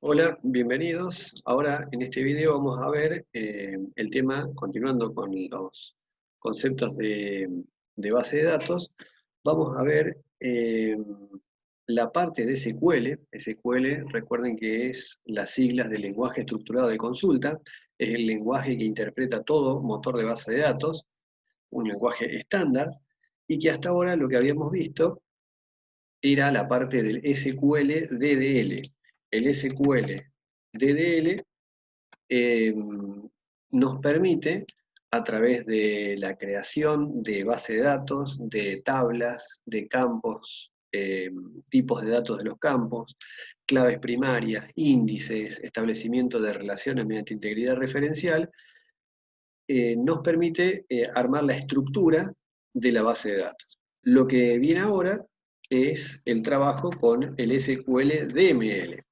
Hola, bienvenidos. Ahora en este video vamos a ver el tema, continuando con los conceptos de base de datos, vamos a ver la parte de SQL. SQL, recuerden que es las siglas del lenguaje estructurado de consulta, es el lenguaje que interpreta todo motor de base de datos, un lenguaje estándar, y que hasta ahora lo que habíamos visto era la parte del SQL DDL. El SQL DDL nos permite, a través de la creación de base de datos, de tablas, de campos, tipos de datos de los campos, claves primarias, índices, establecimiento de relaciones mediante integridad referencial, nos permite armar la estructura de la base de datos. Lo que viene ahora es el trabajo con el SQL DML,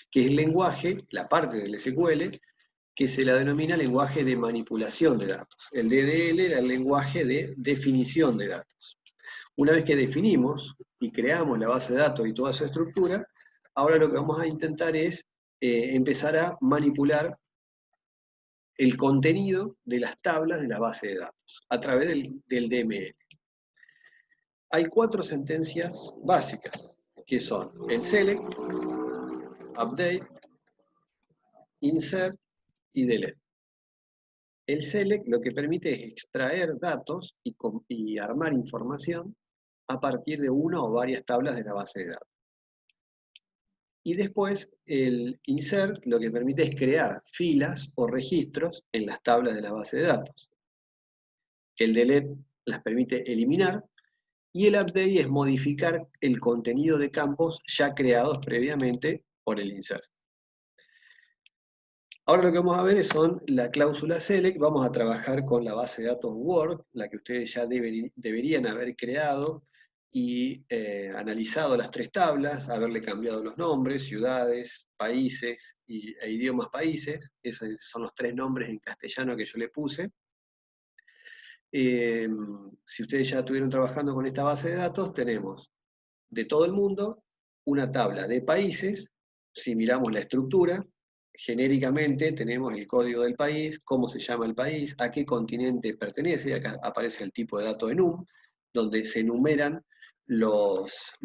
que es el lenguaje, la parte del SQL, que se la denomina lenguaje de manipulación de datos. El DDL era el lenguaje de definición de datos. Una vez que definimos y creamos la base de datos y toda su estructura, ahora lo que vamos a intentar es empezar a manipular el contenido de las tablas de la base de datos a través del DML. Hay 4 sentencias básicas, que son el select, update, insert y delete. El select lo que permite es extraer datos y armar información a partir de una o varias tablas de la base de datos. Y después el insert lo que permite es crear filas o registros en las tablas de la base de datos. El delete las permite eliminar y el update es modificar el contenido de campos ya creados previamente por el insert. Ahora lo que vamos a ver son la cláusula select. Vamos a trabajar con la base de datos Word, la que ustedes ya deberían haber creado y analizado las 3 tablas, haberle cambiado los nombres, ciudades, países e idiomas países. Esos son los 3 nombres en castellano que yo le puse. Si ustedes ya estuvieron trabajando con esta base de datos, tenemos de todo el mundo una tabla de países. Si miramos la estructura, genéricamente tenemos el código del país, cómo se llama el país, a qué continente pertenece. Acá aparece el tipo de dato enum, donde se enumeran los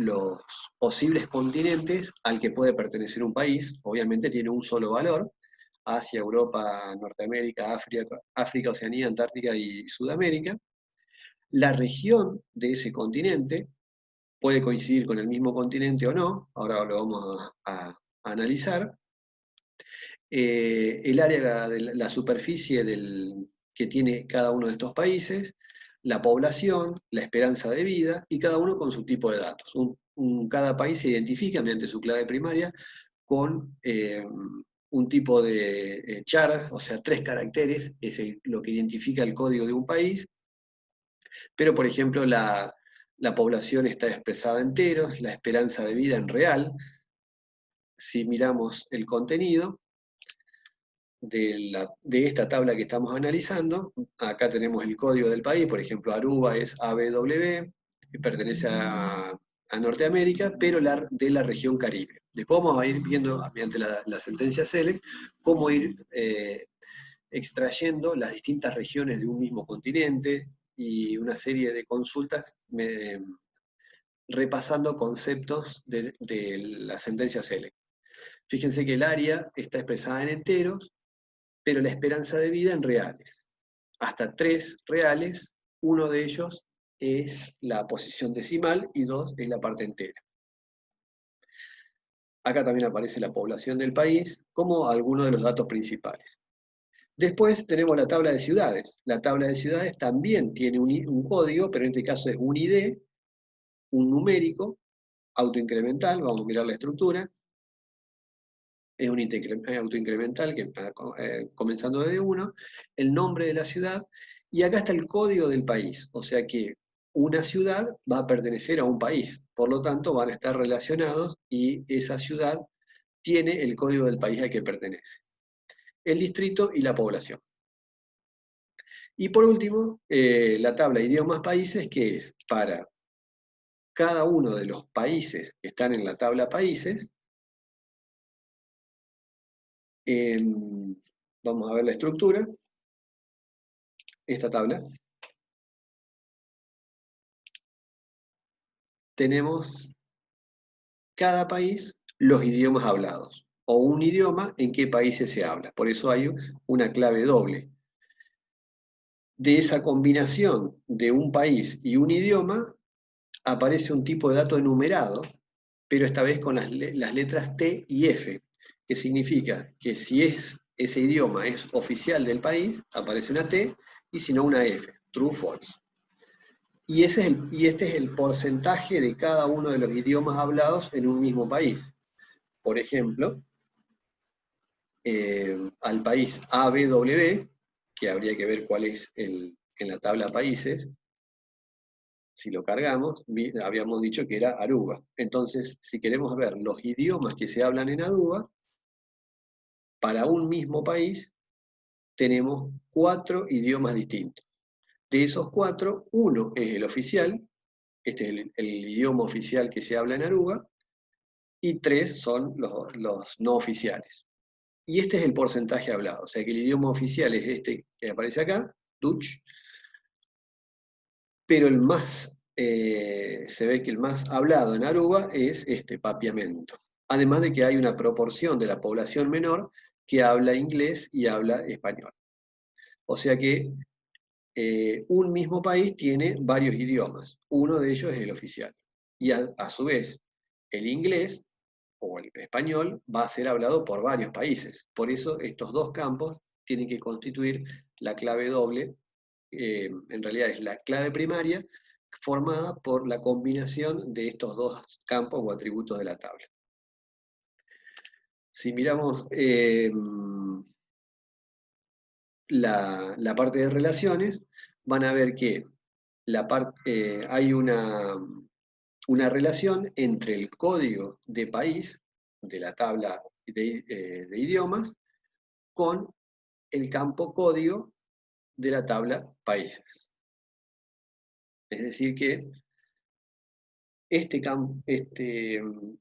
posibles continentes al que puede pertenecer un país. Obviamente tiene un solo valor: Asia, Europa, Norteamérica, África, Oceanía, Antártica y Sudamérica. La región de ese continente puede coincidir con el mismo continente o no, ahora lo vamos a analizar. El área de la superficie que tiene cada uno de estos países, la población, la esperanza de vida, y cada uno con su tipo de datos. Cada país se identifica mediante su clave primaria con un tipo de char, o sea, 3 caracteres, es lo que identifica el código de un país, pero por ejemplo la población está expresada en enteros, la esperanza de vida en real. Si miramos el contenido de esta tabla que estamos analizando, acá tenemos el código del país. Por ejemplo, Aruba es ABW, que pertenece a Norteamérica, pero de la región Caribe. Después vamos a ir viendo, mediante la sentencia SELECT, cómo ir extrayendo las distintas regiones de un mismo continente y una serie de consultas repasando conceptos de la sentencia SELECT. Fíjense que el área está expresada en enteros, pero la esperanza de vida en reales. Hasta 3 reales, uno de ellos es la posición decimal y 2 es la parte entera. Acá también aparece la población del país como algunos de los datos principales. Después tenemos la tabla de ciudades. La tabla de ciudades también tiene un código, pero en este caso es un ID, un numérico, autoincremental. Vamos a mirar la estructura. Es un autoincremental que comenzando desde 1, el nombre de la ciudad, y acá está el código del país. O sea que una ciudad va a pertenecer a un país, por lo tanto van a estar relacionados y esa ciudad tiene el código del país al que pertenece. El distrito y la población. Y por último, la tabla de idiomas países, que es para cada uno de los países que están en la tabla países, Vamos a ver la estructura. Esta tabla. Tenemos cada país los idiomas hablados, o un idioma en qué países se habla. Por eso hay una clave doble. De esa combinación de un país y un idioma, aparece un tipo de dato enumerado, pero esta vez con las letras T y F, que significa que si ese idioma es oficial del país, aparece una T, y si no una F, true, false. Y este es el porcentaje de cada uno de los idiomas hablados en un mismo país. Por ejemplo, al país ABW, que habría que ver cuál es en la tabla países, si lo cargamos, habíamos dicho que era Aruba. Entonces, si queremos ver los idiomas que se hablan en Aruba, para un mismo país tenemos 4 idiomas distintos. De esos 4, uno es el oficial, este es el idioma oficial que se habla en Aruba, y 3 son los no oficiales. Y este es el porcentaje hablado, o sea que el idioma oficial es este que aparece acá, Dutch, pero el más, se ve que el más hablado en Aruba es este, papiamento. Además de que hay una proporción de la población menor que habla inglés y habla español. O sea que un mismo país tiene varios idiomas, uno de ellos es el oficial. Y a su vez, el inglés o el español va a ser hablado por varios países. Por eso estos dos campos tienen que constituir la clave doble, en realidad es la clave primaria, formada por la combinación de estos dos campos o atributos de la tabla. Si miramos la parte de relaciones, van a ver que hay una relación entre el código de país de la tabla de idiomas con el campo código de la tabla países. Es decir que este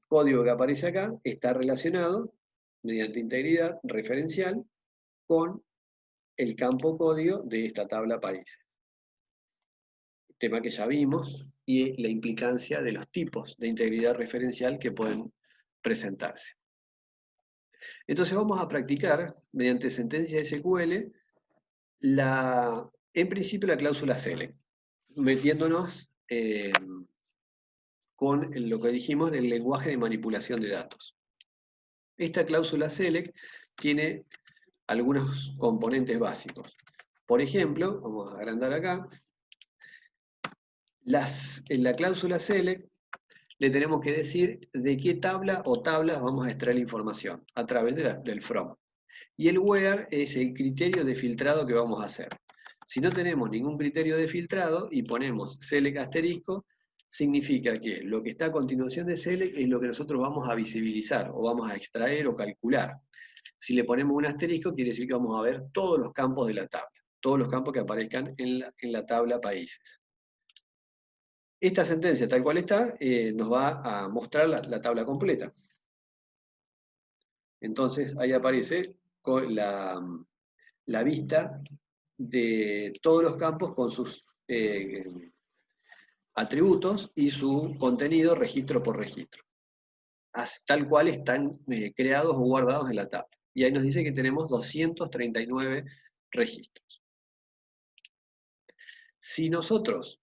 código que aparece acá está relacionado mediante integridad referencial con el campo código de esta tabla países. Tema que ya vimos, y la implicancia de los tipos de integridad referencial que pueden presentarse. Entonces vamos a practicar, mediante sentencia SQL, en principio la cláusula select, metiéndonos con lo que dijimos en el lenguaje de manipulación de datos. Esta cláusula select tiene algunos componentes básicos. Por ejemplo, vamos a agrandar acá, en la cláusula select le tenemos que decir de qué tabla o tablas vamos a extraer la información, a través del from. Y el where es el criterio de filtrado que vamos a hacer. Si no tenemos ningún criterio de filtrado y ponemos select asterisco, significa que lo que está a continuación de select es lo que nosotros vamos a visibilizar, o vamos a extraer o calcular. Si le ponemos un asterisco, quiere decir que vamos a ver todos los campos de la tabla, todos los campos que aparezcan en la tabla países. Esta sentencia, tal cual está, nos va a mostrar la tabla completa. Entonces, ahí aparece con la vista de todos los campos con sus atributos y su contenido registro por registro, tal cual están creados o guardados en la tabla. Y ahí nos dice que tenemos 239 registros. Si nosotros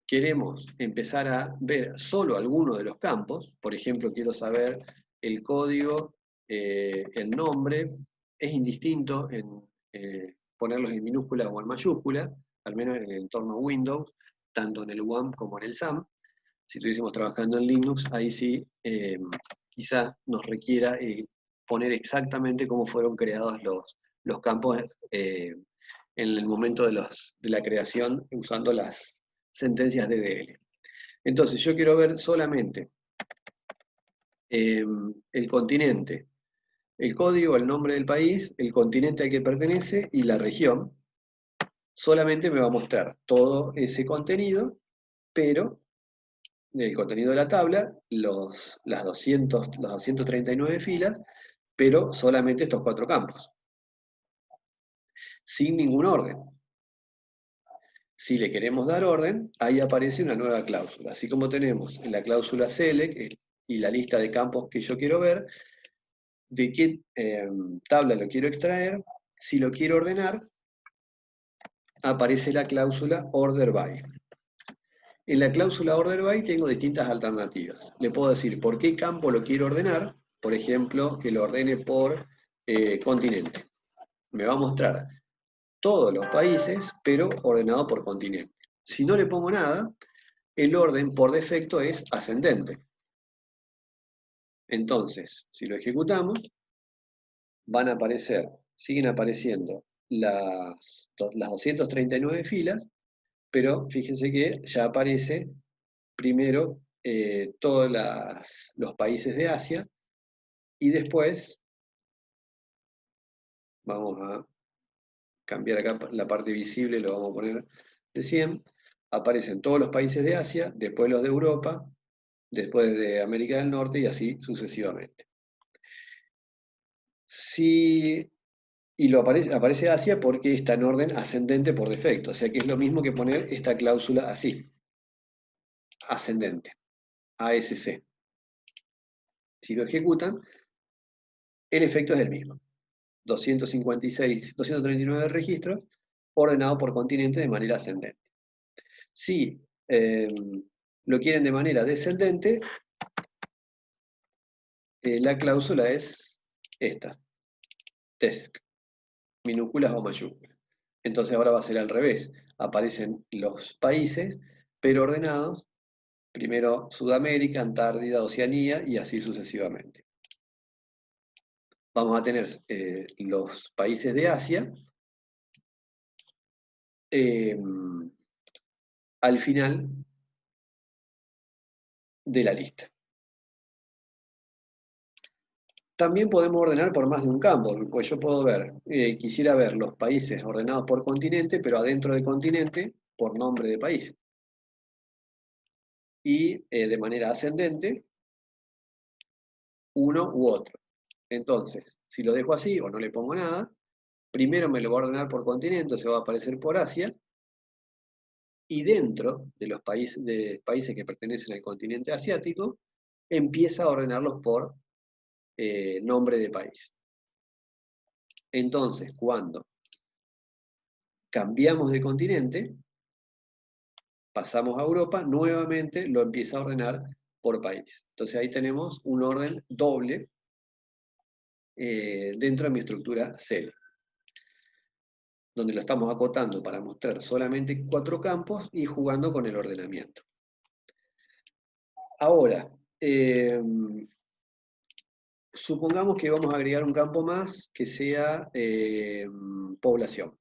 queremos empezar a ver solo alguno de los campos, por ejemplo, quiero saber el código, el nombre, es indistinto en ponerlos en minúsculas o en mayúsculas, al menos en el entorno Windows, tanto en el WAMP como en el SAM. Si estuviésemos trabajando en Linux, ahí sí quizás nos requiera poner exactamente cómo fueron creados los campos en el momento de la creación usando las sentencias DDL. Entonces yo quiero ver solamente el continente, el código, el nombre del país, el continente al que pertenece y la región. Solamente me va a mostrar todo ese contenido, pero el contenido de la tabla, las 239 filas, pero solamente estos 4 campos, sin ningún orden. Si le queremos dar orden, ahí aparece una nueva cláusula. Así como tenemos en la cláusula select y la lista de campos que yo quiero ver, de qué tabla lo quiero extraer, si lo quiero ordenar, aparece la cláusula order by. En la cláusula order by tengo distintas alternativas. Le puedo decir por qué campo lo quiero ordenar, por ejemplo, que lo ordene por continente. Me va a mostrar todos los países, pero ordenado por continente. Si no le pongo nada, el orden por defecto es ascendente. Entonces, si lo ejecutamos, van a aparecer, siguen apareciendo las 239 filas, pero fíjense que ya aparece primero todos los países de Asia y después, vamos a cambiar acá la parte visible, lo vamos a poner de 100, aparecen todos los países de Asia, después los de Europa, después de América del Norte y así sucesivamente. Y aparece Asia porque está en orden ascendente por defecto, o sea que es lo mismo que poner esta cláusula así, ascendente, ASC. Si lo ejecutan, el efecto es el mismo. 239 registros ordenados por continente de manera ascendente. Si lo quieren de manera descendente, la cláusula es esta, TESC, minúsculas o mayúsculas. Entonces ahora va a ser al revés. Aparecen los países, pero ordenados, primero Sudamérica, Antártida, Oceanía y así sucesivamente. Vamos a tener los países de Asia al final de la lista. También podemos ordenar por más de un campo, pues yo puedo ver, quisiera ver los países ordenados por continente, pero adentro de continente por nombre de país. Y de manera ascendente, uno u otro. Entonces, si lo dejo así o no le pongo nada, primero me lo va a ordenar por continente, se va a aparecer por Asia, y dentro de los países que pertenecen al continente asiático, empieza a ordenarlos por nombre de país. Entonces, cuando cambiamos de continente, pasamos a Europa, nuevamente lo empieza a ordenar por país. Entonces ahí tenemos un orden doble dentro de mi estructura cell, donde lo estamos acotando para mostrar solamente 4 campos y jugando con el ordenamiento. Ahora, supongamos que vamos a agregar un campo más que sea población.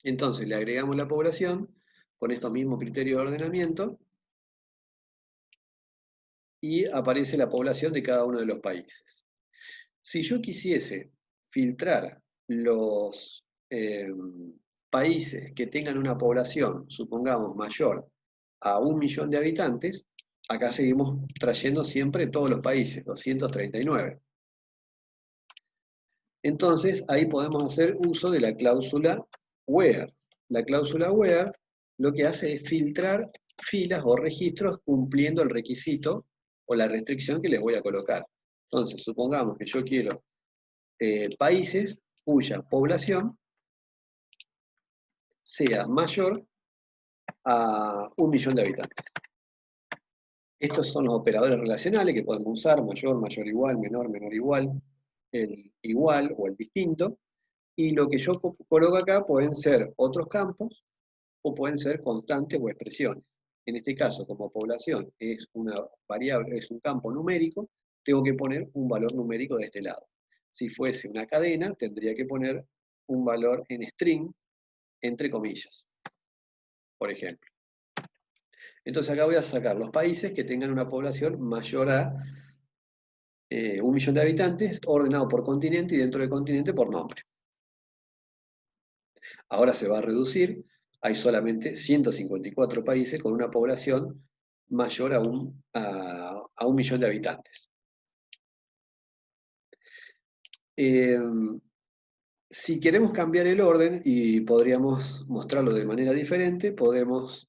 Entonces le agregamos la población con estos mismos criterios de ordenamiento y aparece la población de cada uno de los países. Si yo quisiese filtrar los países que tengan una población, supongamos, mayor a 1 millón de habitantes, acá seguimos trayendo siempre todos los países, 239. Entonces, ahí podemos hacer uso de la cláusula where. La cláusula where lo que hace es filtrar filas o registros cumpliendo el requisito o la restricción que les voy a colocar. Entonces, supongamos que yo quiero países cuya población sea mayor a 1 millón de habitantes. Estos son los operadores relacionales que podemos usar: mayor, mayor igual, menor, menor igual, el igual o el distinto. Y lo que yo coloco acá pueden ser otros campos o pueden ser constantes o expresiones. En este caso, como población es una variable, es un campo numérico, tengo que poner un valor numérico de este lado. Si fuese una cadena, tendría que poner un valor en string, entre comillas, por ejemplo. Entonces acá voy a sacar los países que tengan una población mayor a 1 millón de habitantes, ordenado por continente y dentro del continente por nombre. Ahora se va a reducir, hay solamente 154 países con una población mayor a 1 millón de habitantes. Eh, si queremos cambiar el orden y podríamos mostrarlo de manera diferente, podemos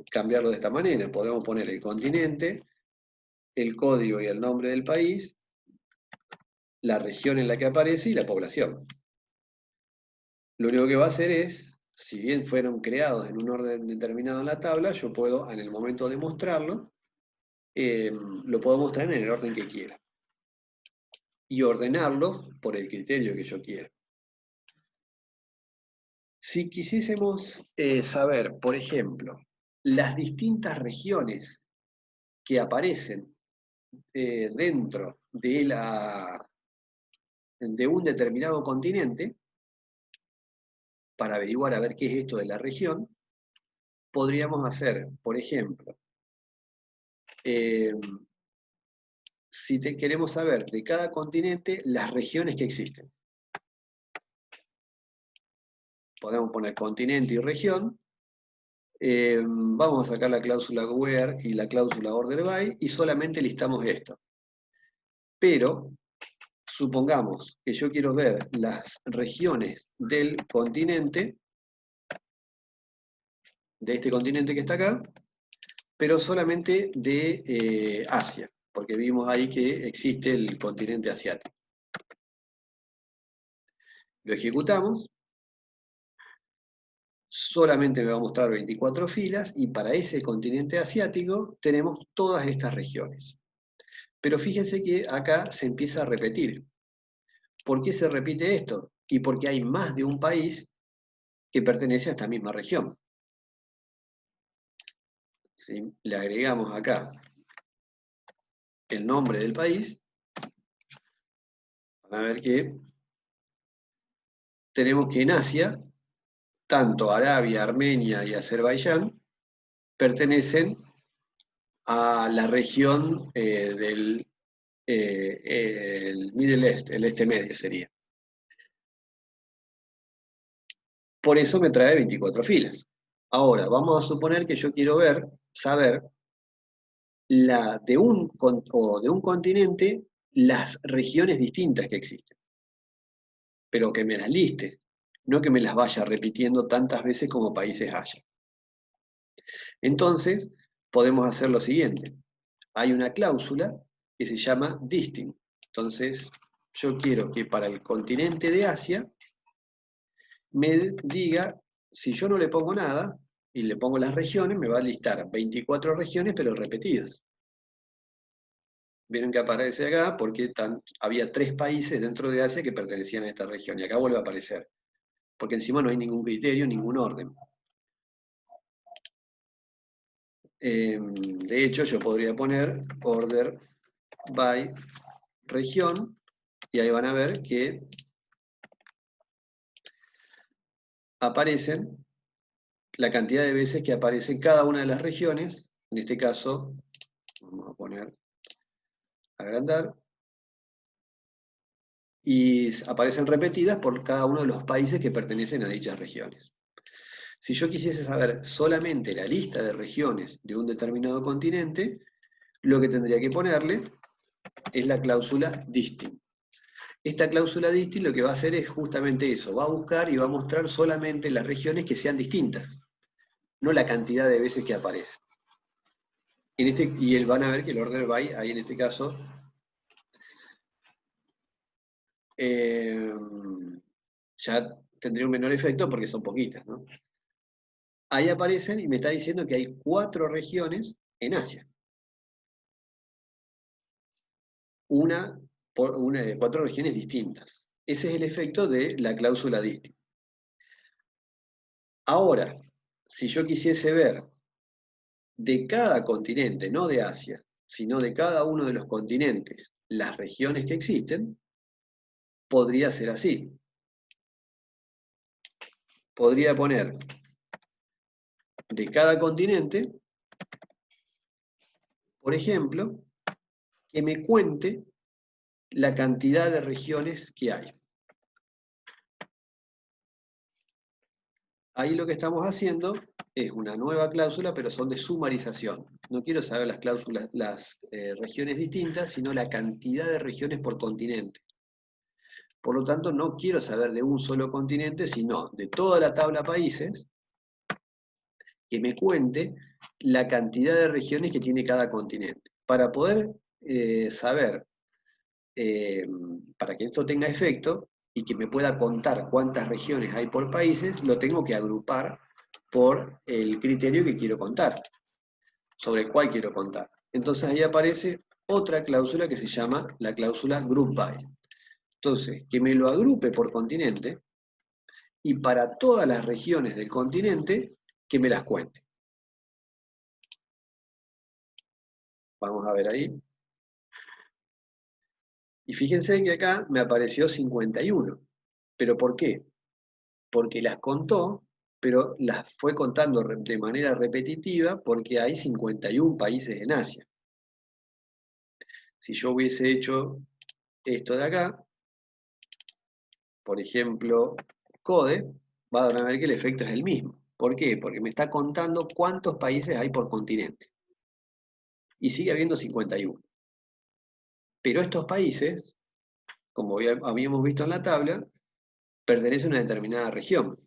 cambiarlo de esta manera. Podemos poner el continente, el código y el nombre del país, la región en la que aparece y la población. Lo único que va a hacer es, si bien fueron creados en un orden determinado en la tabla, yo puedo, en el momento de mostrarlo, lo puedo mostrar en el orden que quiera y ordenarlo por el criterio que yo quiera. Si quisiésemos saber, por ejemplo, las distintas regiones que aparecen dentro de un determinado continente, para averiguar a ver qué es esto de la región, podríamos hacer, por ejemplo, eh, si queremos saber de cada continente las regiones que existen. Podemos poner continente y región. Vamos a sacar la cláusula where y la cláusula order by y solamente listamos esto. Pero supongamos que yo quiero ver las regiones del continente, de este continente que está acá, pero solamente de Asia, porque vimos ahí que existe el continente asiático. Lo ejecutamos, solamente me va a mostrar 24 filas y para ese continente asiático tenemos todas estas regiones. Pero fíjense que acá se empieza a repetir. ¿Por qué se repite esto? Y porque hay más de un país que pertenece a esta misma región. ¿Sí? Le agregamos acá el nombre del país, van a ver que tenemos que en Asia, tanto Arabia, Armenia y Azerbaiyán pertenecen a la región del el Middle East, el este medio sería. Por eso me trae 24 filas. Ahora, vamos a suponer que yo quiero saber de un continente las regiones distintas que existen, pero que me las liste, no que me las vaya repitiendo tantas veces como países haya. Entonces, podemos hacer lo siguiente. Hay una cláusula que se llama distinct. Entonces, yo quiero que para el continente de Asia me diga, si yo no le pongo nada y le pongo las regiones, me va a listar 24 regiones, pero repetidas. Vieron que aparece acá porque había 3 países dentro de Asia que pertenecían a esta región, y acá vuelve a aparecer, porque encima no hay ningún criterio, ningún orden. De hecho, yo podría poner order by región, y ahí van a ver que aparecen la cantidad de veces que aparece cada una de las regiones. En este caso, vamos a poner agrandar, y aparecen repetidas por cada uno de los países que pertenecen a dichas regiones. Si yo quisiese saber solamente la lista de regiones de un determinado continente, lo que tendría que ponerle es la cláusula distinct. Esta cláusula distinct lo que va a hacer es justamente eso, va a buscar y va a mostrar solamente las regiones que sean distintas, no la cantidad de veces que aparece. Y van a ver que el order by, ahí en este caso, ya tendría un menor efecto porque son poquitas, ¿no? Ahí aparecen y me está diciendo que hay 4 regiones en Asia. 4 regiones distintas. Ese es el efecto de la cláusula distinct. Ahora, si yo quisiese ver de cada continente, no de Asia, sino de cada uno de los continentes, las regiones que existen, podría ser así. Podría poner de cada continente, por ejemplo, que me cuente la cantidad de regiones que hay. Ahí lo que estamos haciendo es una nueva cláusula, pero son de sumarización. No quiero saber las cláusulas, las regiones distintas, sino la cantidad de regiones por continente. Por lo tanto, no quiero saber de un solo continente, sino de toda la tabla países, que me cuente la cantidad de regiones que tiene cada continente. Para poder saber, para que esto tenga efecto y que me pueda contar cuántas regiones hay por países, lo tengo que agrupar por el criterio que quiero contar, sobre el cual quiero contar. Entonces ahí aparece otra cláusula que se llama la cláusula Group By. Entonces, que me lo agrupe por continente y para todas las regiones del continente que me las cuente. Vamos a ver ahí. Y fíjense que acá me apareció 51. ¿Pero por qué? Porque las contó, pero las fue contando de manera repetitiva porque hay 51 países en Asia. Si yo hubiese hecho esto de acá, por ejemplo, CODE, van a ver que el efecto es el mismo. ¿Por qué? Porque me está contando cuántos países hay por continente. Y sigue habiendo 51. Pero estos países, como habíamos visto en la tabla, pertenecen a una determinada región.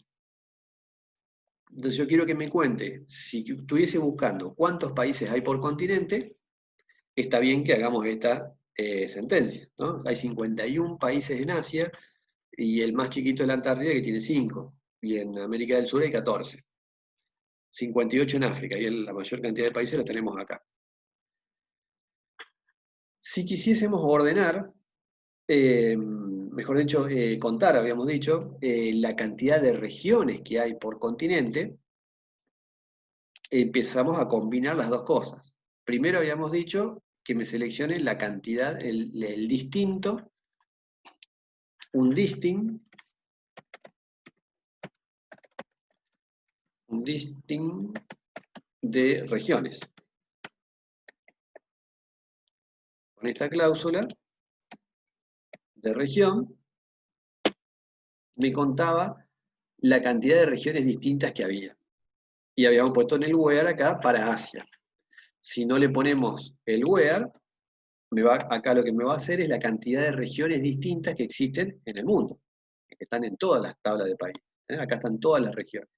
Entonces yo quiero que me cuente, si estuviese buscando cuántos países hay por continente, está bien que hagamos esta sentencia, ¿no? Hay 51 países en Asia y el más chiquito es la Antártida que tiene 5, y en América del Sur hay 14. 58 en África, y la mayor cantidad de países la tenemos acá. Si quisiésemos ordenar, mejor dicho, contar, habíamos dicho, la cantidad de regiones que hay por continente, empezamos a combinar las dos cosas. Primero habíamos dicho que me seleccione la cantidad, el distinto, un distinct de regiones. Con esta cláusula de región, me contaba la cantidad de regiones distintas que había. Y habíamos puesto en el where acá para Asia. Si no le ponemos el where, acá lo que me va a hacer es la cantidad de regiones distintas que existen en el mundo, que están en todas las tablas de país. Acá están todas las regiones.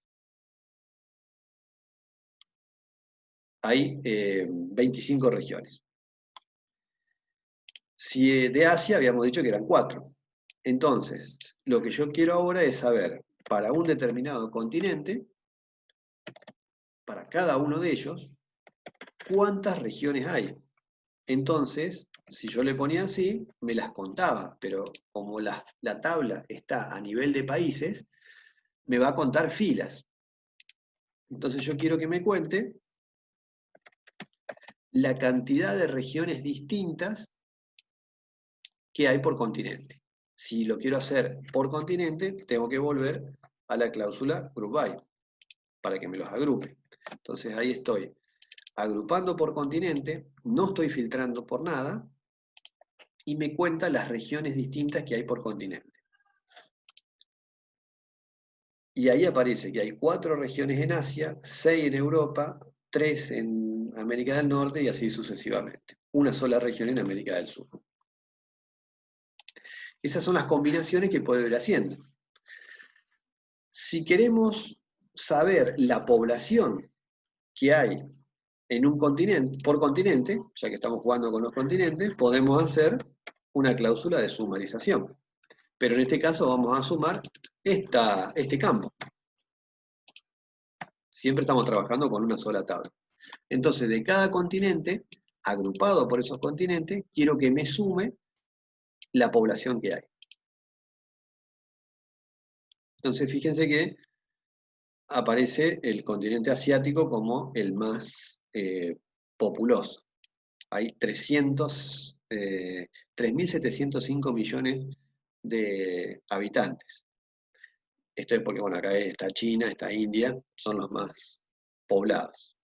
Hay 25 regiones. Si de Asia habíamos dicho que eran 4. Entonces, lo que yo quiero ahora es saber, para un determinado continente, para cada uno de ellos, cuántas regiones hay. Entonces, si yo le ponía así, me las contaba, pero como la tabla está a nivel de países, me va a contar filas. Entonces yo quiero que me cuente la cantidad de regiones distintas que hay por continente. Si lo quiero hacer por continente, tengo que volver a la cláusula Group By para que me los agrupe. Entonces ahí estoy agrupando por continente, no estoy filtrando por nada, y me cuenta las regiones distintas que hay por continente. Y ahí aparece que hay 4 regiones en Asia, 6 en Europa, 3 en América del Norte y así sucesivamente. Una sola región en América del Sur. Esas son las combinaciones que puedo ir haciendo. Si queremos saber la población que hay en un continente, por continente, ya que estamos jugando con los continentes, podemos hacer una cláusula de sumarización. Pero en este caso vamos a sumar este campo. Siempre estamos trabajando con una sola tabla. Entonces, de cada continente, agrupado por esos continentes, quiero que me sume la población que hay. Entonces, fíjense que aparece el continente asiático como el más populoso. Hay 3.705 millones de habitantes. Esto es porque, bueno, acá está China, está India, son los más poblados.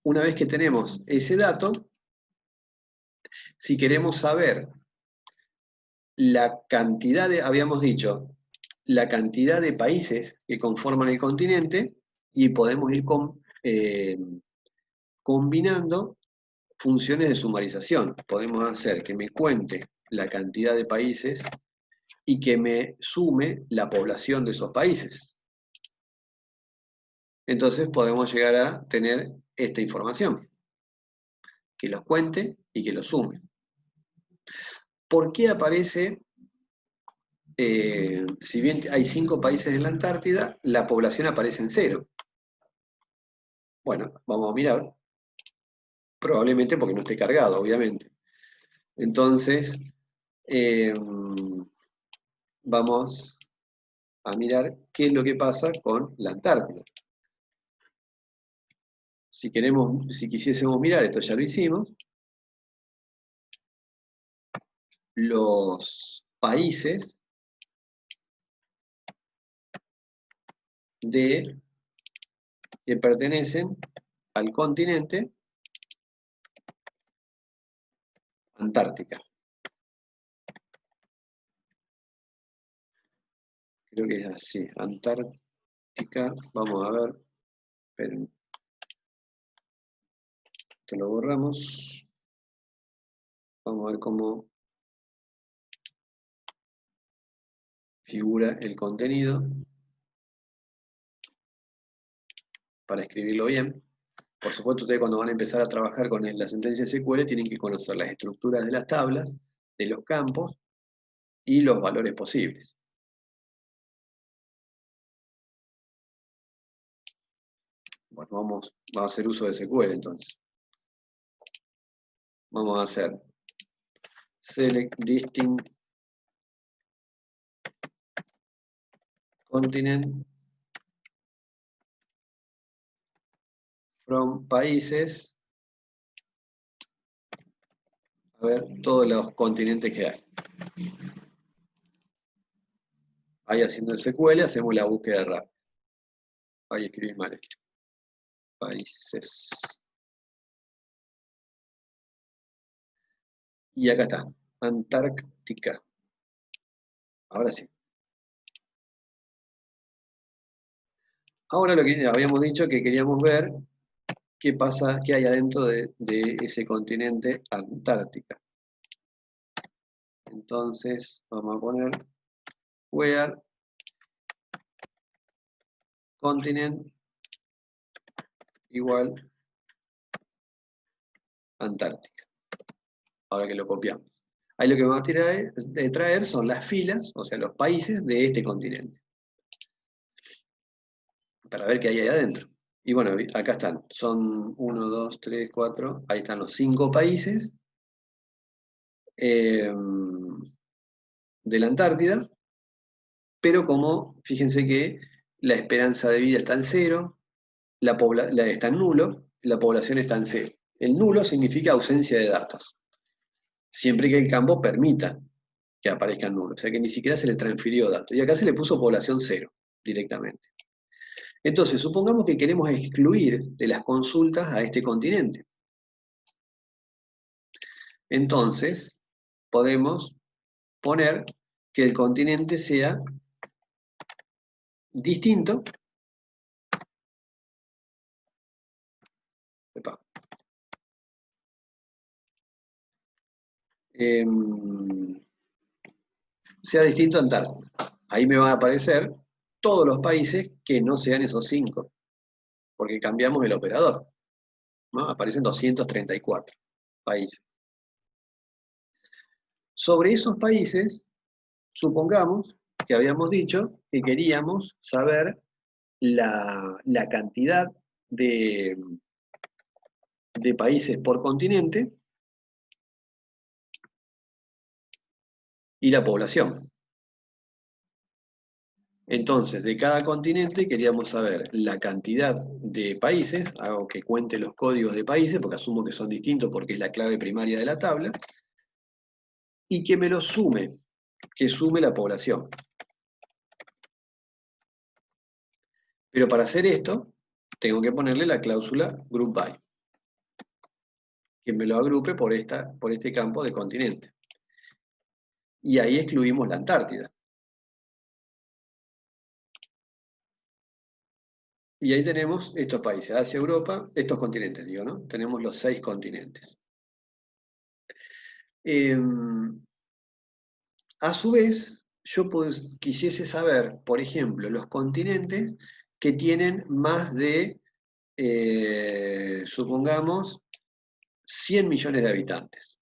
Una vez que tenemos ese dato, si queremos saber la cantidad habíamos dicho, la cantidad de países que conforman el continente, y podemos ir combinando funciones de sumarización. Podemos hacer que me cuente la cantidad de países y que me sume la población de esos países. Entonces podemos llegar a tener esta información, que los cuente y que los sume. ¿Por qué aparece, si bien hay 5 países en la Antártida, la población aparece en 0? Bueno, vamos a mirar. Probablemente porque no esté cargado, obviamente. Entonces, vamos a mirar qué es lo que pasa con la Antártida. Si quisiésemos mirar, esto ya lo hicimos, los países que pertenecen al continente Antártica. Creo que es así, Antártica, vamos a ver, esperen, esto lo borramos, vamos a ver cómo figura el contenido, para escribirlo bien. Por supuesto, ustedes cuando van a empezar a trabajar con la sentencia SQL tienen que conocer las estructuras de las tablas, de los campos y los valores posibles. Bueno, vamos a hacer uso de SQL entonces. Vamos a hacer select distinct continent from países. A ver todos los continentes que hay. Ahí haciendo SQL hacemos la búsqueda rápida. Ahí escribí mal esto. Países. Y acá está, Antártica. Ahora sí. Ahora lo que habíamos dicho que queríamos ver qué pasa, qué hay adentro de ese continente Antártica. Entonces vamos a poner where continent igual Antártica. Ahora que lo copiamos. Ahí lo que vamos a traer son las filas, o sea, los países de este continente. Para ver qué hay ahí adentro. Y bueno, acá están. Son 1, 2, 3, 4. Ahí están los 5 países de la Antártida. Pero como, fíjense que la esperanza de vida está en 0, está en nulo, la población está en 0. El nulo significa ausencia de datos. Siempre que el campo permita que aparezca en nulo. O sea que ni siquiera se le transfirió datos. Y acá se le puso población 0 directamente. Entonces, supongamos que queremos excluir de las consultas a este continente. Entonces, podemos poner que el continente sea distinto. Sea distinto a Antártida. Ahí me van a aparecer todos los países que no sean esos 5, porque cambiamos el operador, ¿no? Aparecen 234 países. Sobre esos países, supongamos que habíamos dicho que queríamos saber la cantidad de países por continente y la población. Entonces, de cada continente queríamos saber la cantidad de países, hago que cuente los códigos de países, porque asumo que son distintos porque es la clave primaria de la tabla, y que me lo sume, que sume la población. Pero para hacer esto, tengo que ponerle la cláusula group by, que me lo agrupe por este campo de continente. Y ahí excluimos la Antártida. Y ahí tenemos estos países, Asia, Europa, estos continentes, digo, ¿no? Tenemos los 6 continentes. A su vez, yo quisiese saber, por ejemplo, los continentes que tienen más de, supongamos, 100 millones de habitantes.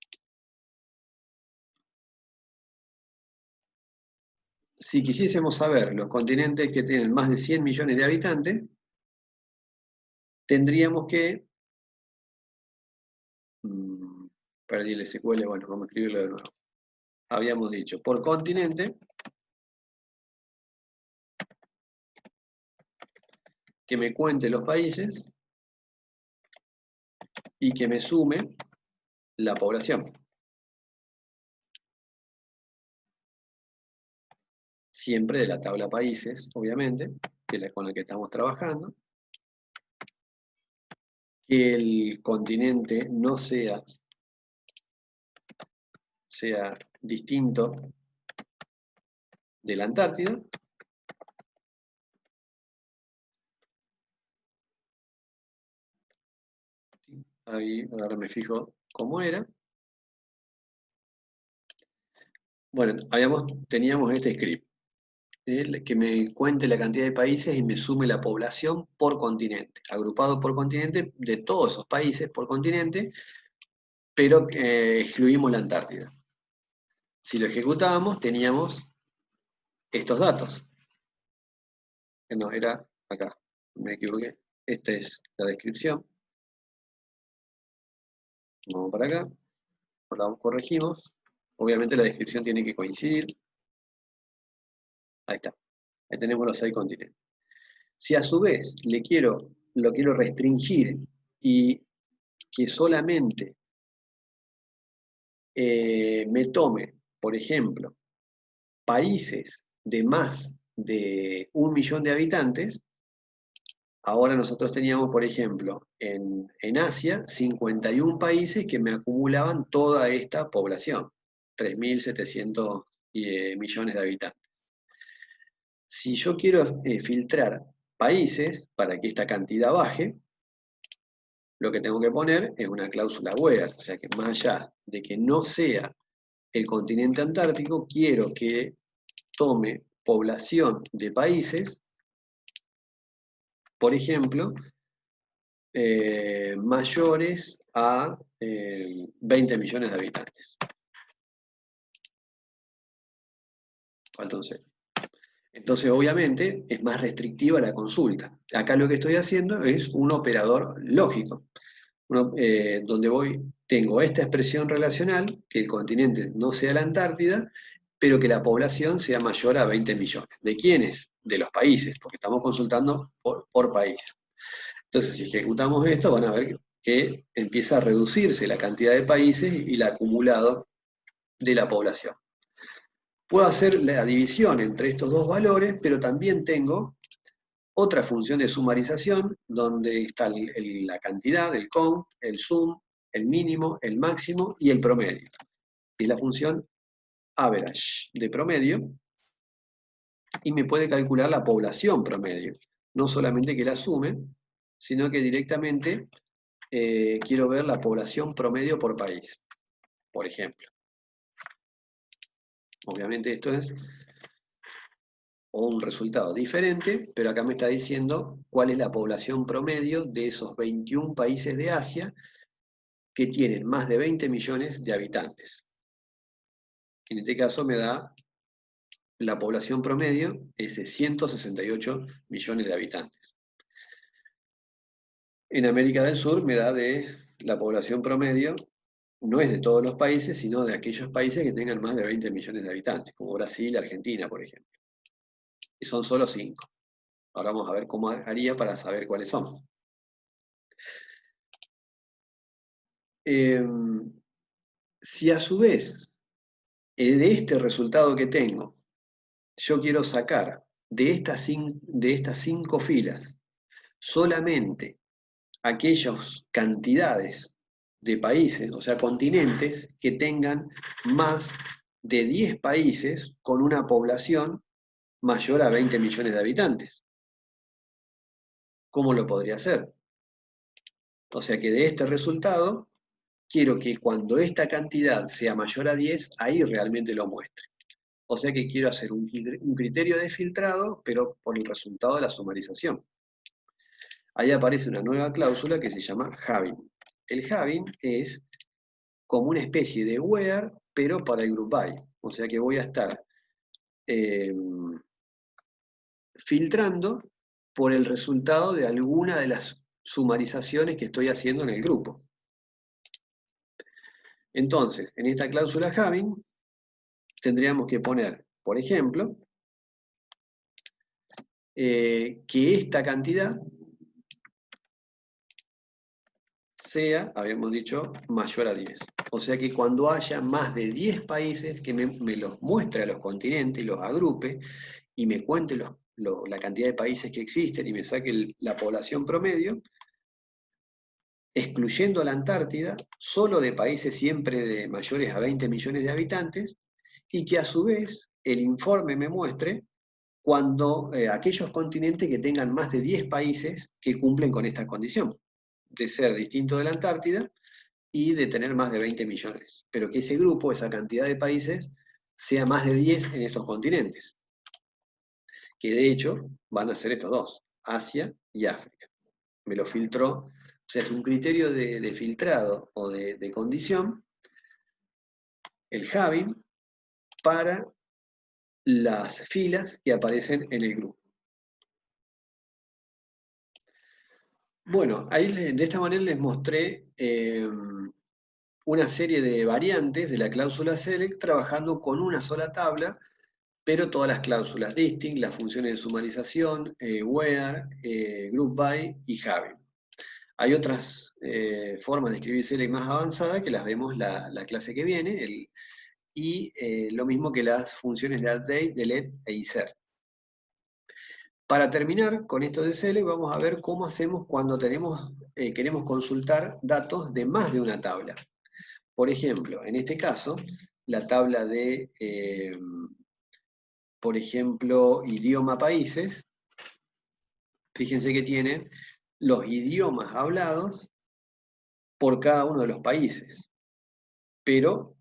Si quisiésemos saber los continentes que tienen más de 100 millones de habitantes, tendríamos que... perdí el SQL, bueno, vamos a escribirlo de nuevo. Habíamos dicho, por continente, que me cuente los países y que me sume la población. Siempre de la tabla países, obviamente, que es la con la que estamos trabajando. Que el continente no sea distinto de la Antártida. Ahí, ahora me fijo cómo era. Bueno, teníamos este script, que me cuente la cantidad de países y me sume la población por continente, agrupado por continente, de todos esos países por continente, pero excluimos la Antártida. Si lo ejecutábamos, teníamos estos datos. No, era acá, me equivoqué. Esta es la descripción. Vamos para acá, la corregimos. Obviamente la descripción tiene que coincidir. Ahí está. Ahí tenemos los 6 continentes. Si a su vez lo quiero restringir y que solamente me tome, por ejemplo, países de más de 1 millón de habitantes, ahora nosotros teníamos, por ejemplo, en Asia, 51 países que me acumulaban toda esta población, 3.700 millones de habitantes. Si yo quiero filtrar países para que esta cantidad baje, lo que tengo que poner es una cláusula Weber, o sea que más allá de que no sea el continente antártico, quiero que tome población de países, por ejemplo, mayores a 20 millones de habitantes. Falta un cero. Entonces, obviamente, es más restrictiva la consulta. Acá lo que estoy haciendo es un operador lógico, donde tengo esta expresión relacional, que el continente no sea la Antártida, pero que la población sea mayor a 20 millones. ¿De quiénes? De los países, porque estamos consultando por país. Entonces, si ejecutamos esto, van a ver que empieza a reducirse la cantidad de países y el acumulado de la población. Puedo hacer la división entre estos dos valores, pero también tengo otra función de sumarización, donde está la cantidad, el count, el sum, el mínimo, el máximo y el promedio. Es la función average de promedio, y me puede calcular la población promedio. No solamente que la sume, sino que directamente quiero ver la población promedio por país, por ejemplo. Obviamente esto es un resultado diferente, pero acá me está diciendo cuál es la población promedio de esos 21 países de Asia que tienen más de 20 millones de habitantes. En este caso me da la población promedio es de 168 millones de habitantes. En América del Sur me da la población promedio, no es de todos los países, sino de aquellos países que tengan más de 20 millones de habitantes, como Brasil, Argentina, por ejemplo. Y son solo 5. Ahora vamos a ver cómo haría para saber cuáles son. Si a su vez, de este resultado que tengo, yo quiero sacar de estas 5 filas solamente aquellas cantidades de países, o sea, continentes, que tengan más de 10 países con una población mayor a 20 millones de habitantes. ¿Cómo lo podría hacer? O sea que de este resultado, quiero que cuando esta cantidad sea mayor a 10, ahí realmente lo muestre. O sea que quiero hacer un criterio de filtrado, pero por el resultado de la sumarización. Ahí aparece una nueva cláusula que se llama having. El having es como una especie de where, pero para el group by. O sea que voy a estar filtrando por el resultado de alguna de las sumarizaciones que estoy haciendo en el grupo. Entonces, en esta cláusula having, tendríamos que poner, por ejemplo, que esta cantidad sea, habíamos dicho, mayor a 10. O sea que cuando haya más de 10 países, que me los muestre a los continentes y los agrupe y me cuente la cantidad de países que existen y me saque la población promedio, excluyendo la Antártida, solo de países siempre de mayores a 20 millones de habitantes, y que a su vez el informe me muestre cuando aquellos continentes que tengan más de 10 países que cumplen con esta condición, de ser distinto de la Antártida y de tener más de 20 millones, pero que ese grupo, esa cantidad de países, sea más de 10 en estos continentes, que de hecho van a ser estos dos, Asia y África. Me lo filtró, o sea, es un criterio de filtrado o de condición, el having, para las filas que aparecen en el grupo. Bueno, ahí de esta manera les mostré una serie de variantes de la cláusula select trabajando con una sola tabla, pero todas las cláusulas distinct, las funciones de sumarización, where, group by y having. Hay otras formas de escribir select más avanzadas que las vemos la clase que viene, y lo mismo que las funciones de update, delete e insert. Para terminar con esto de select, vamos a ver cómo hacemos cuando queremos consultar datos de más de una tabla. Por ejemplo, en este caso, la tabla de, por ejemplo, idioma países, fíjense que tienen los idiomas hablados por cada uno de los países. Pero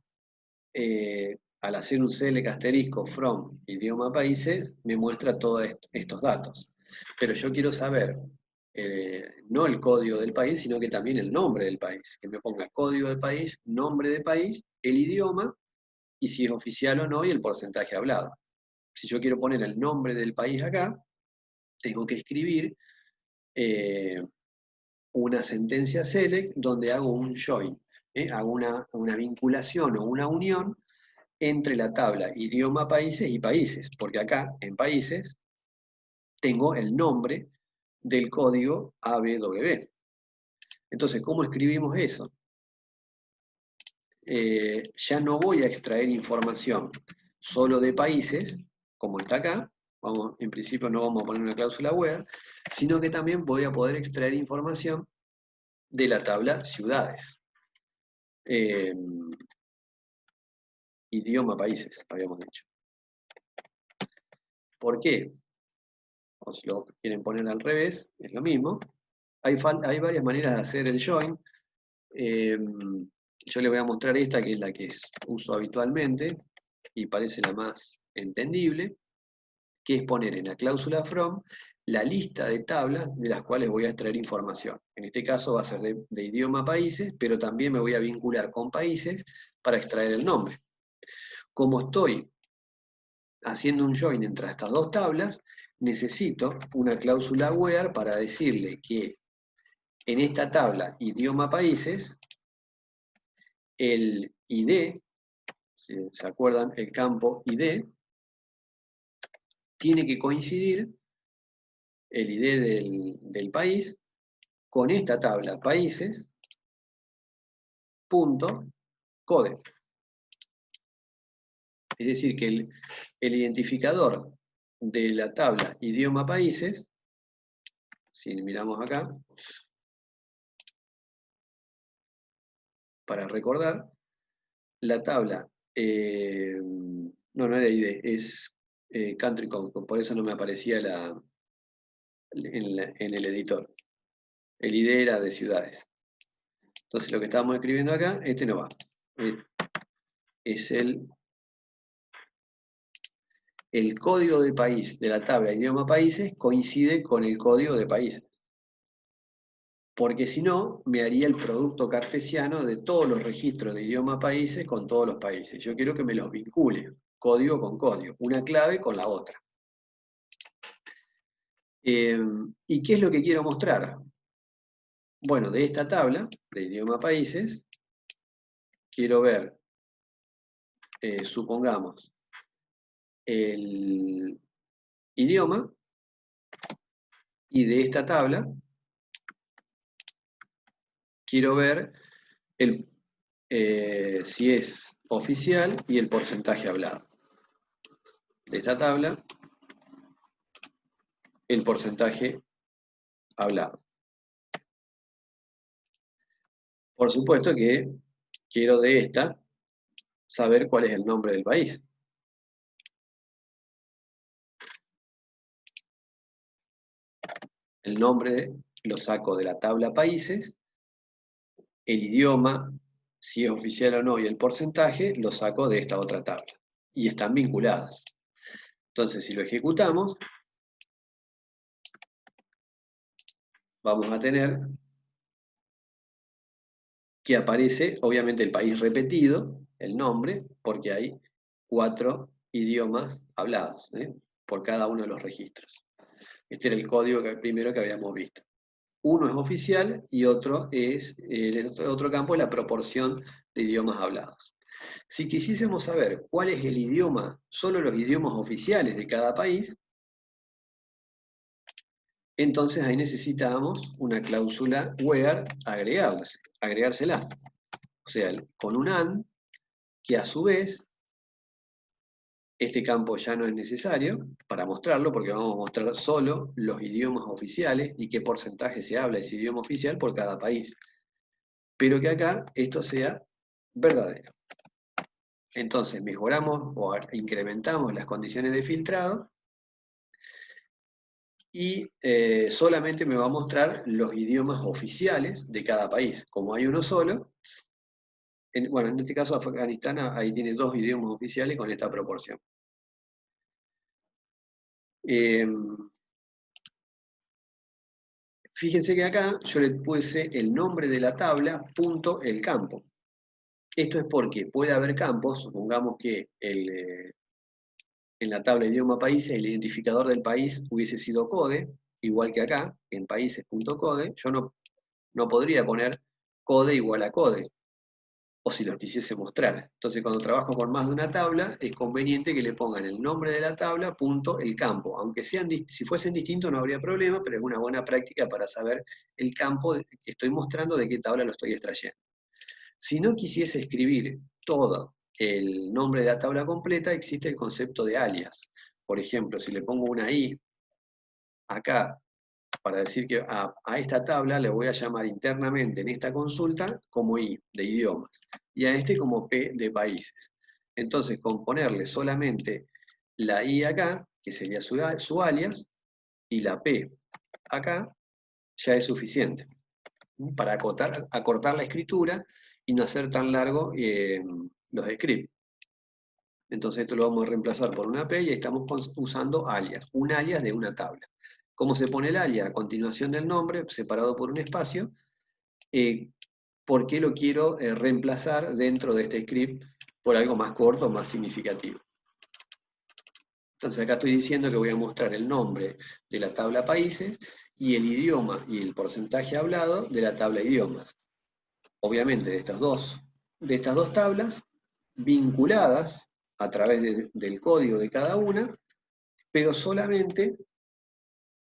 al hacer un select asterisco from idioma países, me muestra todos estos datos. Pero yo quiero saber no el código del país, sino que también el nombre del país. Que me ponga código del país, nombre del país, el idioma, y si es oficial o no, y el porcentaje hablado. Si yo quiero poner el nombre del país acá, tengo que escribir una sentencia select donde hago un join, hago una vinculación o una unión entre la tabla idioma países y países, porque acá en países tengo el nombre del código ABW. Entonces, ¿cómo escribimos eso? Ya no voy a extraer información solo de países, como está acá, en principio no vamos a poner una cláusula web, sino que también voy a poder extraer información de la tabla ciudades. Idioma países, habíamos dicho. ¿Por qué? O si lo quieren poner al revés, es lo mismo. Hay varias maneras de hacer el join. Yo les voy a mostrar esta, que es la que uso habitualmente, y parece la más entendible, que es poner en la cláusula from la lista de tablas de las cuales voy a extraer información. En este caso va a ser de idioma países, pero también me voy a vincular con países para extraer el nombre. Como estoy haciendo un join entre estas dos tablas, necesito una cláusula where para decirle que en esta tabla idioma países, el ID, si se acuerdan, el campo ID, tiene que coincidir el ID del país con esta tabla países punto code. Es decir, que el identificador de la tabla idioma países, si miramos acá, para recordar, la tabla, no era ID, es country code, por eso no me aparecía en el editor. El ID era de ciudades. Entonces lo que estábamos escribiendo acá, este no va. Es el código de país de la tabla idioma países coincide con el código de países. Porque si no, me haría el producto cartesiano de todos los registros de idioma países con todos los países. Yo quiero que me los vincule, código con código, una clave con la otra. ¿Y qué es lo que quiero mostrar? Bueno, de esta tabla de idioma países, quiero ver, supongamos, el idioma, y de esta tabla quiero ver si es oficial y el porcentaje hablado. De esta tabla, el porcentaje hablado. Por supuesto que quiero de esta saber cuál es el nombre del país. El nombre lo saco de la tabla países, el idioma, si es oficial o no, y el porcentaje lo saco de esta otra tabla. Y están vinculadas. Entonces, si lo ejecutamos, vamos a tener que aparece, obviamente, el país repetido, el nombre, porque hay 4 idiomas hablados, por cada uno de los registros. Este era el código primero que habíamos visto. Uno es oficial y otro es, el otro campo es la proporción de idiomas hablados. Si quisiésemos saber cuál es el idioma, solo los idiomas oficiales de cada país, entonces ahí necesitábamos una cláusula where agregársela. O sea, con un AND, que a su vez, este campo ya no es necesario para mostrarlo, porque vamos a mostrar solo los idiomas oficiales y qué porcentaje se habla ese idioma oficial por cada país. Pero que acá esto sea verdadero. Entonces mejoramos o incrementamos las condiciones de filtrado y solamente me va a mostrar los idiomas oficiales de cada país. Como hay uno solo, bueno, en este caso Afganistán ahí tiene 2 idiomas oficiales con esta proporción. Fíjense que acá yo le puse el nombre de la tabla, punto, el campo. Esto es porque puede haber campos, supongamos que en la tabla idioma países el identificador del país hubiese sido code, igual que acá, en países.code, yo no podría poner code igual a code, o si los quisiese mostrar. Entonces cuando trabajo con más de una tabla, es conveniente que le pongan el nombre de la tabla, punto, el campo. Aunque si fuesen distintos no habría problema, pero es una buena práctica para saber el campo que estoy mostrando de qué tabla lo estoy extrayendo. Si no quisiese escribir todo el nombre de la tabla completa, existe el concepto de alias. Por ejemplo, si le pongo una I acá, para decir que a esta tabla le voy a llamar internamente en esta consulta como I, de idiomas, y a este como P, de países. Entonces, con ponerle solamente la I acá, que sería su alias, y la P acá, ya es suficiente para acortar la escritura y no hacer tan largo los scripts. Entonces esto lo vamos a reemplazar por una P y ahí estamos usando alias, un alias de una tabla. ¿Cómo se pone el alias? A continuación del nombre, separado por un espacio. ¿Por qué lo quiero reemplazar dentro de este script por algo más corto, más significativo? Entonces acá estoy diciendo que voy a mostrar el nombre de la tabla países y el idioma y el porcentaje hablado de la tabla idiomas. Obviamente de estas dos tablas vinculadas a través del código de cada una, pero solamente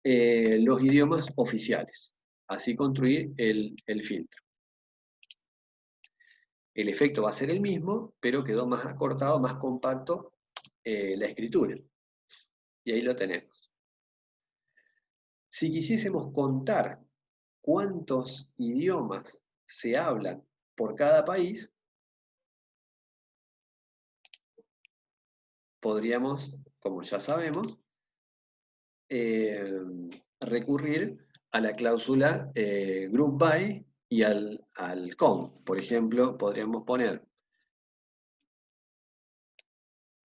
los idiomas oficiales. Así construir el filtro. El efecto va a ser el mismo, pero quedó más acortado, más compacto la escritura. Y ahí lo tenemos. Si quisiésemos contar cuántos idiomas se hablan por cada país, podríamos, como ya sabemos, recurrir a la cláusula group by y al count. Por ejemplo, podríamos poner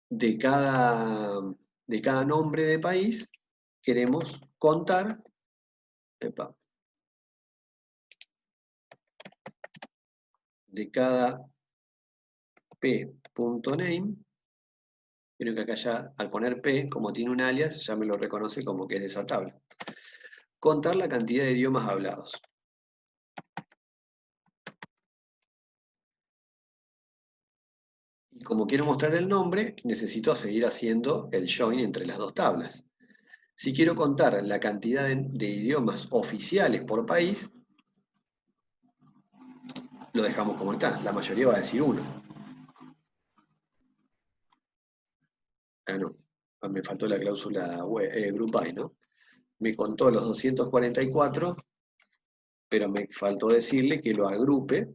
de cada nombre de país, queremos contar, de cada p.name, creo que acá ya al poner p, como tiene un alias, ya me lo reconoce como que es de esa tabla. Contar la cantidad de idiomas hablados. Y como quiero mostrar el nombre, necesito seguir haciendo el join entre las dos tablas. Si quiero contar la cantidad de idiomas oficiales por país, lo dejamos como está. La mayoría va a decir 1. Ah, no. Me faltó la cláusula group by, ¿no? Me contó los 244, pero me faltó decirle que lo agrupe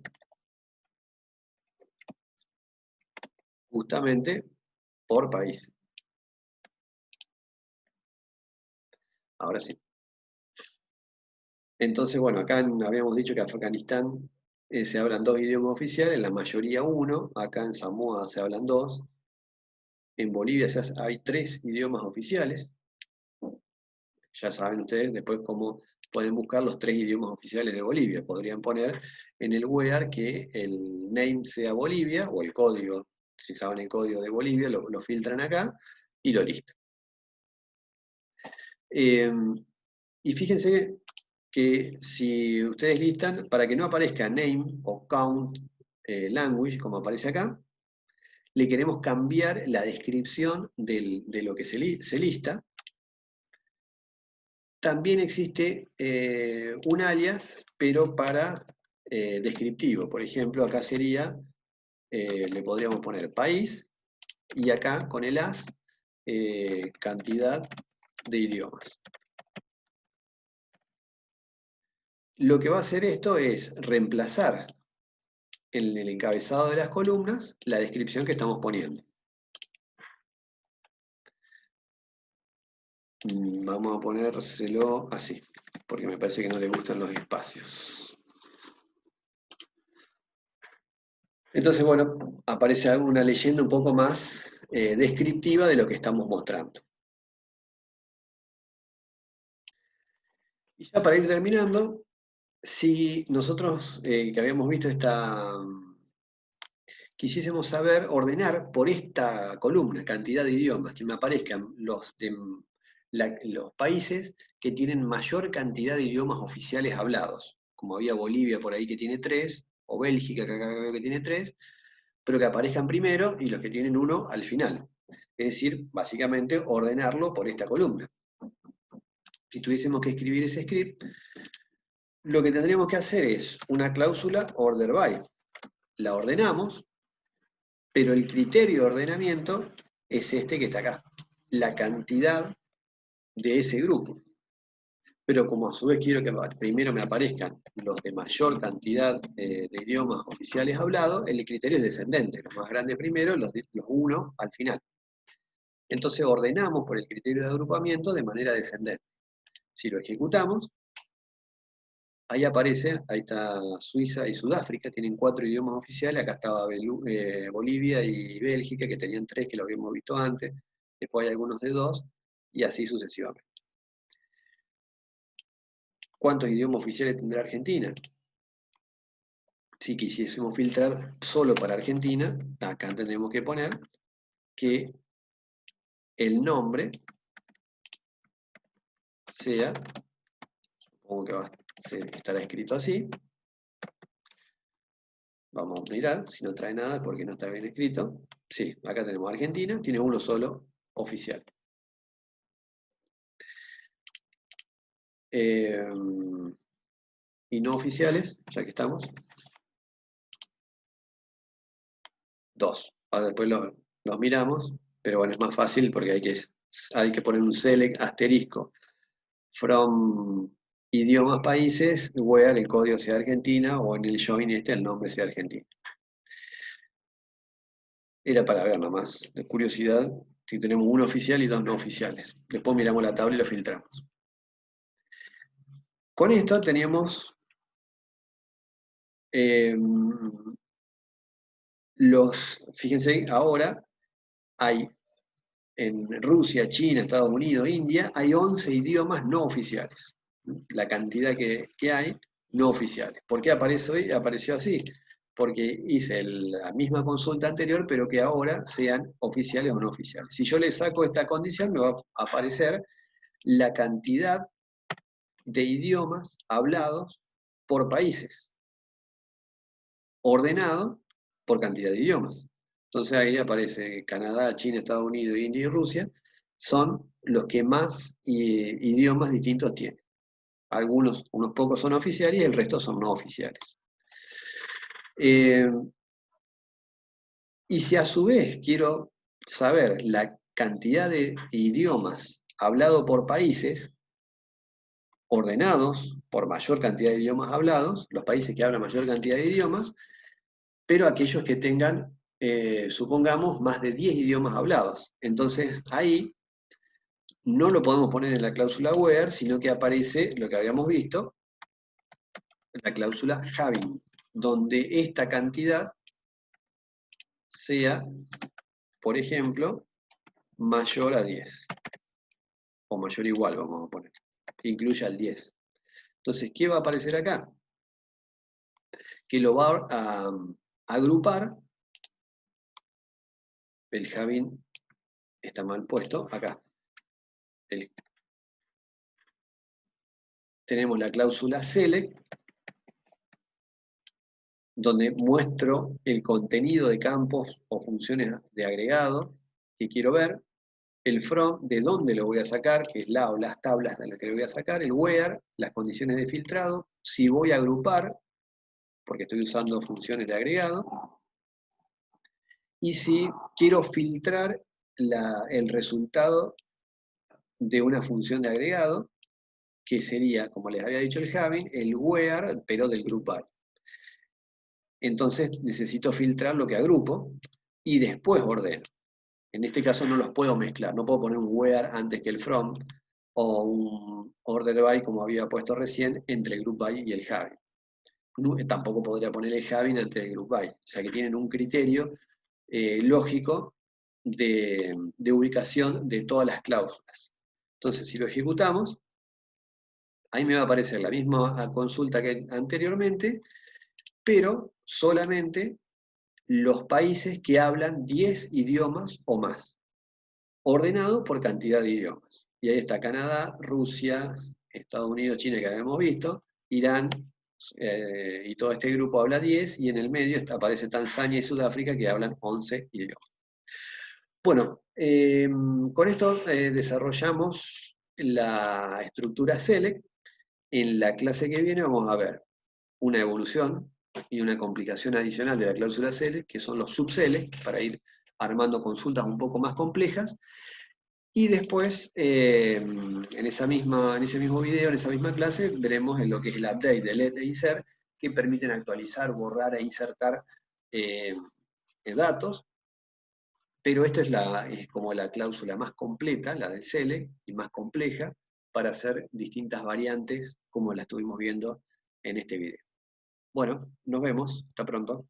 justamente por país. Ahora sí. Entonces, bueno, acá habíamos dicho que en Afganistán se hablan 2 idiomas oficiales, en la mayoría 1, acá en Samoa se hablan 2, en Bolivia hay 3 idiomas oficiales. Ya saben ustedes después cómo pueden buscar los 3 idiomas oficiales de Bolivia. Podrían poner en el WEAR que el name sea Bolivia, o el código, si saben el código de Bolivia, lo filtran acá y lo listan. Y fíjense que si ustedes listan, para que no aparezca name o count language, como aparece acá, le queremos cambiar la descripción de lo que se lista. También existe un alias, pero para descriptivo. Por ejemplo, acá sería, le podríamos poner país, y acá con el as, cantidad de idiomas. Lo que va a hacer esto es reemplazar en el encabezado de las columnas la descripción que estamos poniendo. Vamos a ponérselo así, porque me parece que no le gustan los espacios. Entonces, bueno, aparece una leyenda un poco más descriptiva de lo que estamos mostrando. Y ya para ir terminando, si nosotros que habíamos visto quisiésemos saber, ordenar por esta columna, cantidad de idiomas, que me aparezcan los países que tienen mayor cantidad de idiomas oficiales hablados, como había Bolivia por ahí que tiene 3, o Bélgica que acá veo que tiene 3, pero que aparezcan primero y los que tienen 1 al final. Es decir, básicamente ordenarlo por esta columna. Si tuviésemos que escribir ese script, lo que tendríamos que hacer es una cláusula order by. La ordenamos, pero el criterio de ordenamiento es este que está acá, la cantidad de ese grupo. Pero como a su vez quiero que primero me aparezcan los de mayor cantidad de idiomas oficiales hablados, el criterio es descendente, los más grandes primero, los 1 al final. Entonces ordenamos por el criterio de agrupamiento de manera descendente. Si lo ejecutamos, ahí aparece, ahí está Suiza y Sudáfrica, tienen 4 idiomas oficiales, acá estaba Bolivia y Bélgica, que tenían 3, que lo habíamos visto antes, después hay algunos de 2, y así sucesivamente. ¿Cuántos idiomas oficiales tendrá Argentina? Si quisiésemos filtrar solo para Argentina, acá tendremos que poner que el nombre sea, supongo que estará escrito así. Vamos a mirar, si no trae nada porque no está bien escrito. Sí, acá tenemos Argentina, tiene 1 solo oficial. Y no oficiales, ya que estamos, 2. Ahora después los miramos, pero bueno, es más fácil porque hay que poner un select asterisco from idiomas países, where el código sea Argentina, o en el join el nombre sea Argentina. Era para ver nomás, de curiosidad, si tenemos 1 oficial y 2 no oficiales. Después miramos la tabla y lo filtramos. Con esto teníamos fíjense, ahora hay en Rusia, China, Estados Unidos, India, hay 11 idiomas no oficiales. La cantidad que hay no oficiales. ¿Por qué apareció así? Porque hice la misma consulta anterior, pero que ahora sean oficiales o no oficiales. Si yo le saco esta condición, me va a aparecer la cantidad de idiomas hablados por países, ordenado por cantidad de idiomas. Entonces ahí aparece Canadá, China, Estados Unidos, India y Rusia, son los que más idiomas distintos tienen. Unos pocos son oficiales y el resto son no oficiales. Y si a su vez quiero saber la cantidad de idiomas hablados por países, ordenados por mayor cantidad de idiomas hablados, los países que hablan mayor cantidad de idiomas, pero aquellos que tengan, supongamos, más de 10 idiomas hablados. Entonces ahí no lo podemos poner en la cláusula where, sino que aparece lo que habíamos visto, la cláusula having, donde esta cantidad sea, por ejemplo, mayor a 10, o mayor o igual, vamos a poner, que incluya el 10. Entonces, ¿qué va a aparecer acá? Que lo va a agrupar, el having está mal puesto acá. Tenemos la cláusula select, donde muestro el contenido de campos o funciones de agregado que quiero ver, el from, de dónde lo voy a sacar, que es la o las tablas de las que lo voy a sacar, el where, las condiciones de filtrado, si voy a agrupar, porque estoy usando funciones de agregado, y si quiero filtrar el resultado de una función de agregado, que sería, como les había dicho el having, el where, pero del group by. Entonces necesito filtrar lo que agrupo y después ordeno. En este caso no los puedo mezclar, no puedo poner un where antes que el from o un order by como había puesto recién entre el group by y el having. Tampoco podría poner el having antes del group by, o sea que tienen un criterio lógico de ubicación de todas las cláusulas. Entonces si lo ejecutamos, ahí me va a aparecer la misma consulta que anteriormente, pero solamente los países que hablan 10 idiomas o más, ordenado por cantidad de idiomas. Y ahí está Canadá, Rusia, Estados Unidos, China, que habíamos visto, Irán, y todo este grupo habla 10, y en el medio aparece Tanzania y Sudáfrica, que hablan 11 idiomas. Bueno, con esto desarrollamos la estructura select. En la clase que viene vamos a ver una evolución y una complicación adicional de la cláusula select, que son los subselect, para ir armando consultas un poco más complejas. Y después, en ese mismo video, en esa misma clase, veremos en lo que es el update de let e insert, que permiten actualizar, borrar e insertar datos. Pero esta es como la cláusula más completa, la de select, y más compleja, para hacer distintas variantes, como la estuvimos viendo en este video. Bueno, nos vemos. Hasta pronto.